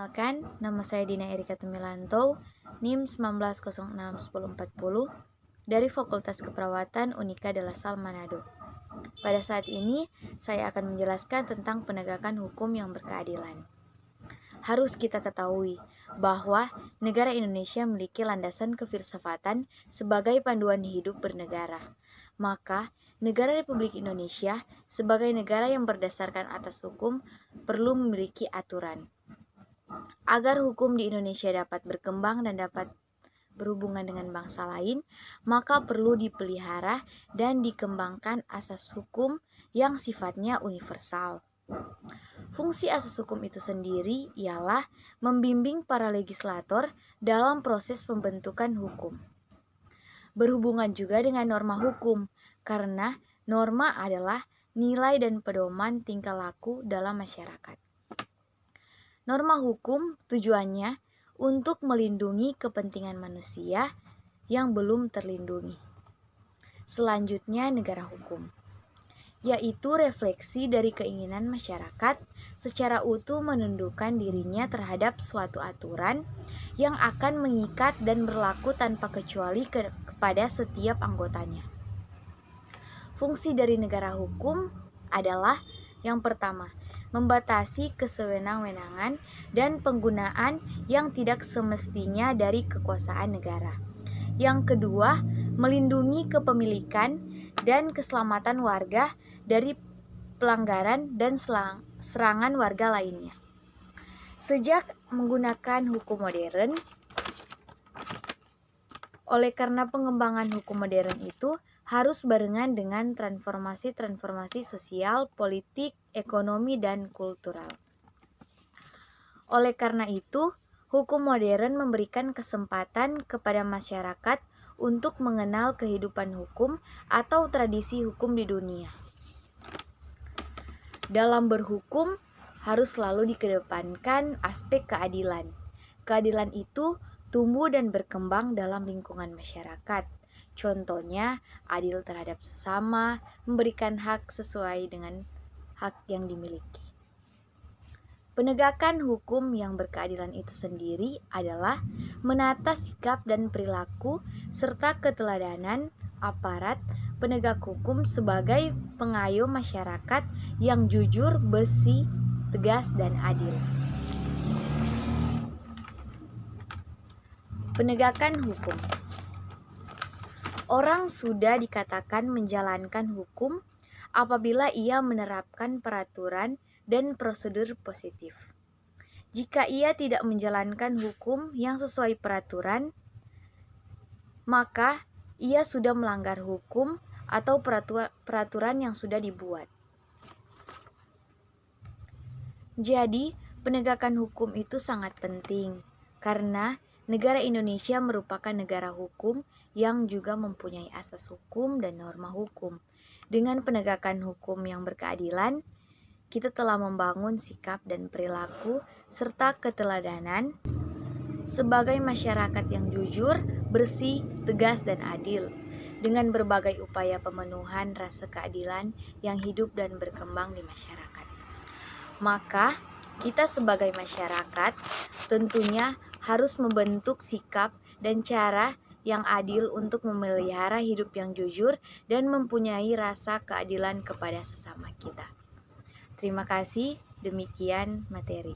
Perkenalkan, nama saya Dina Erika Tumilanto, NIM 19061040 dari Fakultas Keperawatan Unika de la Salle Manado. Pada saat ini, saya akan menjelaskan tentang penegakan hukum yang berkeadilan. Harus kita ketahui bahwa negara Indonesia memiliki landasan kefilsafatan sebagai panduan hidup bernegara. Maka, negara Republik Indonesia sebagai negara yang berdasarkan atas hukum perlu memiliki aturan. Agar hukum di Indonesia dapat berkembang dan dapat berhubungan dengan bangsa lain, maka perlu dipelihara dan dikembangkan asas hukum yang sifatnya universal. Fungsi asas hukum itu sendiri ialah membimbing para legislator dalam proses pembentukan hukum. Berhubungan juga dengan norma hukum, karena norma adalah nilai dan pedoman tingkah laku dalam masyarakat. Norma hukum tujuannya untuk melindungi kepentingan manusia yang belum terlindungi. Selanjutnya, negara hukum, yaitu refleksi dari keinginan masyarakat secara utuh menundukkan dirinya terhadap suatu aturan yang akan mengikat dan berlaku tanpa kecuali kepada setiap anggotanya. Fungsi dari negara hukum adalah yang pertama, membatasi kesewenang-wenangan dan penggunaan yang tidak semestinya dari kekuasaan negara. Yang kedua, melindungi kepemilikan dan keselamatan warga dari pelanggaran dan serangan warga lainnya. Sejak menggunakan hukum modern, oleh karena pengembangan hukum modern itu harus barengan dengan transformasi sosial, politik, ekonomi, dan kultural. Oleh karena itu, hukum modern memberikan kesempatan kepada masyarakat untuk mengenal kehidupan hukum atau tradisi hukum di dunia. Dalam berhukum, harus selalu dikedepankan aspek keadilan. Keadilan itu tumbuh dan berkembang dalam lingkungan masyarakat. Contohnya, adil terhadap sesama, memberikan hak sesuai dengan hak yang dimiliki. Penegakan hukum yang berkeadilan itu sendiri adalah menata sikap dan perilaku serta keteladanan aparat penegak hukum sebagai pengayom masyarakat yang jujur, bersih, tegas, dan adil. Penegakan hukum. Orang sudah dikatakan menjalankan hukum apabila ia menerapkan peraturan dan prosedur positif. Jika ia tidak menjalankan hukum yang sesuai peraturan, maka ia sudah melanggar hukum atau peraturan yang sudah dibuat. Jadi, penegakan hukum itu sangat penting karena negara Indonesia merupakan negara hukum yang juga mempunyai asas hukum dan norma hukum. Dengan penegakan hukum yang berkeadilan, kita telah membangun sikap dan perilaku serta keteladanan sebagai masyarakat yang jujur, bersih, tegas, dan adil. Dengan berbagai upaya pemenuhan rasa keadilan yang hidup dan berkembang di masyarakat. Maka, kita sebagai masyarakat tentunya harus membentuk sikap dan cara yang adil untuk memelihara hidup yang jujur dan mempunyai rasa keadilan kepada sesama kita. Terima kasih, demikian materi.